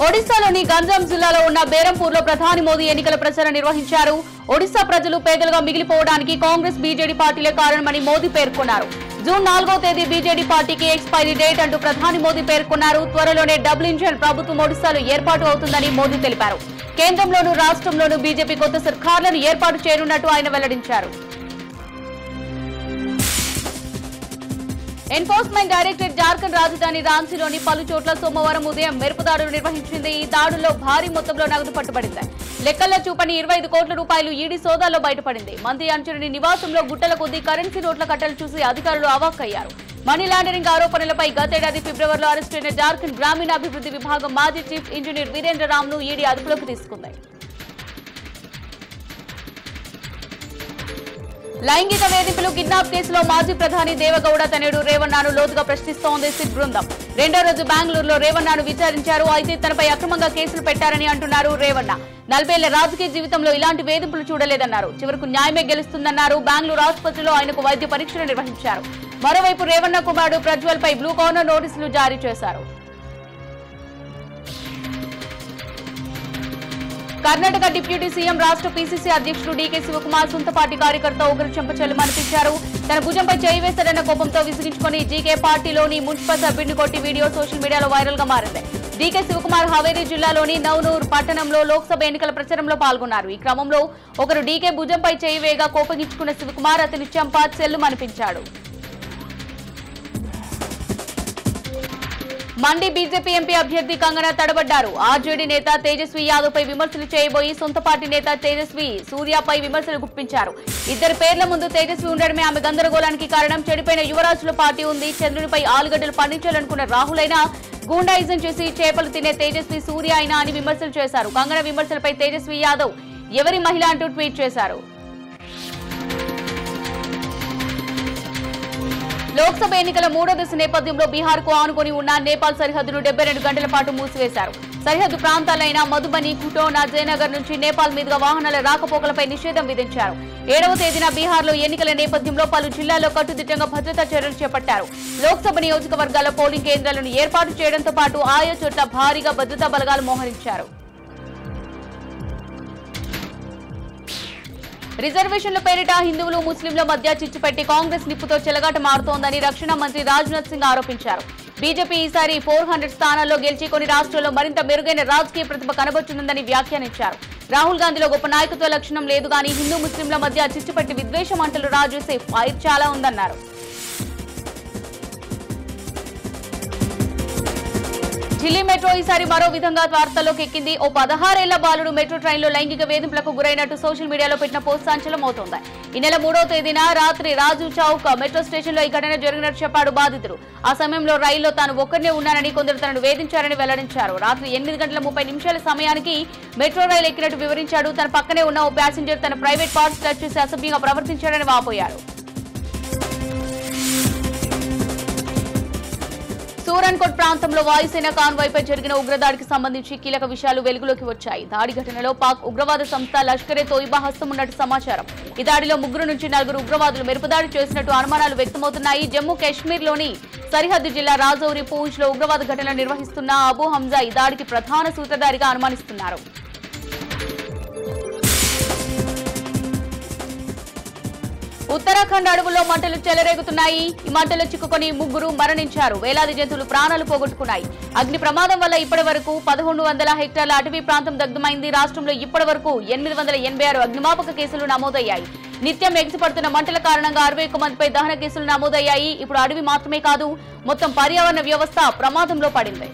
ఒడిశాలోని గంజాం జిల్లాలో ఉన్న బేరంపూర్లో ప్రధాని మోదీ ఎన్నికల ప్రచారం నిర్వహించారు. ఒడిశా ప్రజలు పేదలుగా మిగిలిపోవడానికి కాంగ్రెస్ బీజేడీ పార్టీలే కారణమని మోదీ పేర్కొన్నారు. జూన్ 4వ తేదీ బీజేడీ పార్టీకి ఎక్స్పైరీ డేట్ అంటూ ప్రధాని మోదీ పేర్కొన్నారు. త్వరలోనే డబుల్ ఇంజిన్ ప్రభుత్వం ఒడిశాలో ఏర్పాటు అవుతుందని మోదీ తెలిపారు. కేంద్రంలోనూ రాష్ట్రంలోనూ బీజేపీ కొత్త సర్కార్లను ఏర్పాటు చేయనున్నట్టు ఆయన వెల్లడించారు. ఎన్ఫోర్స్మెంట్ డైరెక్టరేట్ జార్ఖండ్ రాజధాని రాంచీలోని పలు చోట్ల సోమవారం ఉదయం మెరుపు దాడులు నిర్వహించింది. ఈ దాడుల్లో భారీ మొత్తంలో నగదు పట్టుబడింది. లెక్కల్లో చూపని 25 కోట్ల రూపాయలు ఈడీ సోదాల్లో బయటపడింది. మంత్రి అంచని నివాసంలో గుట్టల కొద్దీ కరెన్సీ నోట్ల కట్టలు చూసి అధికారులు అవాక్కయ్యారు. మనీ లాండరింగ్ ఆరోపణలపై గతేడాది ఫిబ్రవరిలో అరెస్టైన జార్ఖండ్ గ్రామీణాభివృద్ధి విభాగం మాజీ చీఫ్ ఇంజనీర్ వీరేంద్ర రామ్ను ఈడీ అదుపులోకి తీసుకుంది. లైంగిక వేధింపులు కిడ్నాప్ కేసులో మాజీ ప్రధాని దేవగౌడ తనయుడు రేవణ్ణను లోతుగా ప్రశ్నిస్తోంది సిట్ బృందం. రెండో రోజు బెంగళూరులో రేవణ్ణను విచారించారు. అయితే తనపై అక్రమంగా కేసులు పెట్టారని అంటున్నారు రేవణ్ణ. 40 ఏళ్ల రాజకీయ జీవితంలో ఇలాంటి వేధింపులు చూడలేదన్నారు. చివరకు న్యాయమే గెలుస్తుందన్నారు. బెంగళూరు ఆసుపత్రిలో ఆయనకు వైద్య పరీక్షలు నిర్వహించారు. మరోవైపు రేవణ్ణ కుమారుడు ప్రజ్వల్ పై బ్లూ కార్నర్ నోటీసులు జారీ చేశారు. కర్ణాటక డిప్యూటీ సీఎం రాష్ట్ర పీసీసీ అధ్యక్షుడు డీకే శివకుమార్ సొంత పార్టీ కార్యకర్త ఒకరు చెంపచెల్లమనిపించారు. తన భుజంపై చేయి వేశాడన్న కోపంతో విసిగించుకుని జీకే పార్టీలోని మున్సిపల్ సభ్యుడిని కొట్టి వీడియో సోషల్ మీడియాలో వైరల్ గా మారింది. డీకే శివకుమార్ హావేరీ జిల్లాలోని నవనూర్ పట్టణంలో లోక్సభ ఎన్నికల ప్రచారంలో పాల్గొన్నారు. ఈ క్రమంలో ఒకరు డీకే భుజంపై చేయి వేగా కోపగించుకున్న శివకుమార్ అతని చెంప చెల్లుమనిపించాడు. మండి బీజేపీ ఎంపీ అభ్యర్థి కంగనా తడబడ్డారు. ఆర్జేడీ నేత తేజస్వి యాదవ్ పై విమర్శలు చేయబోయి సొంత పార్టీ నేత తేజస్వి సూర్యపై విమర్శలు గుప్పించారు. ఇద్దరి పేర్ల ముందు తేజస్వి ఉండడమే ఆమె గందరగోళానికి కారణం. చెడిపోయిన యువరాజుల పార్టీ ఉంది. చంద్రునిపై ఆలుగడ్డలు పండించాలనుకున్న రాహుల్ అయినా గూండాయిజం చేసి చేపలు తినే తేజస్వి సూర్య అయినా అని విమర్శలు చేశారు. కంగనా విమర్శలపై తేజస్వి యాదవ్ ఎవరి మహిళ అంటూ ట్వీట్ చేశారు. లోక్సభ ఎన్నికల 3వ దశ నేపథ్యంలో బీహార్ కు ఆనుకుని ఉన్న నేపాల్ సరిహద్దును 72 గంటల పాటు మూసివేశారు. సరిహద్దు ప్రాంతాలైన మధుబని, ఖుటోనా, జయనగర్ నుంచి నేపాల్ మీదుగా వాహనాల రాకపోకలపై నిషేధం విధించారు. 7వ తేదీన బీహార్లో ఎన్నికల నేపథ్యంలో పలు జిల్లాల్లో కట్టుదిట్టంగా భద్రతా చర్యలు చేపట్టారు. లోక్సభ నియోజకవర్గాల పోలింగ్ కేంద్రాలను ఏర్పాటు చేయడంతో పాటు ఆయా చోట్ల భారీగా భద్రతా బలగాలు మోహరించారు. రిజర్వేషన్ల పేరిట హిందువులు ముస్లింల మధ్య చిచ్చుపెట్టి కాంగ్రెస్ నిప్పుతో చెలగాట మారుతోందని రక్షణ మంత్రి రాజ్నాథ్ సింగ్ ఆరోపించారు. బీజేపీ ఈసారి 400 స్థానాల్లో గెలిచి కొన్ని రాష్ట్రాల్లో మరింత మెరుగైన రాజకీయ ప్రతిభ కనబడుతుందని వ్యాఖ్యానించారు. రాహుల్ గాంధీలో గొప్ప నాయకత్వ లక్షణం లేదు కానీ హిందూ ముస్లింల మధ్య చిచ్చుపెట్టి విద్వేష మంటలు రాజేసే ఫైర్ చాలా ఉందన్నారు. ఢిల్లీ మెట్రో ఈసారి మరో విధంగా వార్తల్లోకి ఎక్కింది. ఓ 16 ఏళ్ల బాలుడు మెట్రో ట్రైన్లో లైంగిక వేధింపులకు గురైనట్టు సోషల్ మీడియాలో పెట్టిన పోస్ట్ సంచలనమవుతోంది. ఈ నెల 3వ తేదీన రాత్రి రాజు చౌక్ మెట్రో స్టేషన్లో ఈ ఘటన జరిగినట్టు చెప్పాడు బాధితుడు. ఆ సమయంలో రైల్లో తాను ఒక్కరినే ఉన్నానని కొందరు తనను వేధించారని వెల్లడించారు. రాత్రి 8 గంటల 30 నిమిషాల సమయానికి మెట్రో రైలు ఎక్కినట్టు వివరించాడు. తన పక్కనే ఉన్న ఓ ప్యాసింజర్ తన ప్రైవేట్ పార్ట్స్ టచ్ చేసి అసభ్యంగా ప్రవర్తించాడని వాపోయారు. సూరన్కోట్ ప్రాంతంలో వాయుసేన కాన్వాయ్పై జరిగిన ఉగ్రదాడికి సంబంధించి కీలక విషయాలు వెలుగులోకి వచ్చాయి. దాడి ఘటనలో పాక్ ఉగ్రవాద సంస్థ లష్కరే తోయిబా హస్తం ఉన్నట్టు సమాచారం. ఈ దాడిలో 3 నుంచి 4 ఉగ్రవాదులు మెరుపుదాడి చేసినట్టు అనుమానాలు వ్యక్తమవుతున్నాయి. జమ్మూ కాశ్మీర్లోని సరిహద్దు జిల్లా రాజౌరి పూంచ్ లో ఉగ్రవాద ఘటనలు నిర్వహిస్తున్న అబూ హంజా ఈ దాడికి ప్రధాన సూత్రధారిగా అనుమానిస్తున్నారు. ఉత్తరాఖండ్ అడవుల్లో మంటలు చెలరేగుతున్నాయి. ఈ మంటలు చిక్కుకొని 3 మరణించారు. వేలాది జంతువులు ప్రాణాలు పోగొట్టుకున్నాయి. అగ్ని ప్రమాదం వల్ల ఇప్పటి వరకు 1100 హెక్టార్ల అటవీ ప్రాంతం దగ్ధమైంది. రాష్ట్రంలో ఇప్పటి వరకు 886 అగ్నిమాపక కేసులు నమోదయ్యాయి. నిత్యం ఎగిసిపడుతున్న మంటల కారణంగా 61 మందిపై దహన కేసులు నమోదయ్యాయి. ఇప్పుడు అడవి మాత్రమే కాదు మొత్తం పర్యావరణ వ్యవస్థ ప్రమాదంలో పడింది.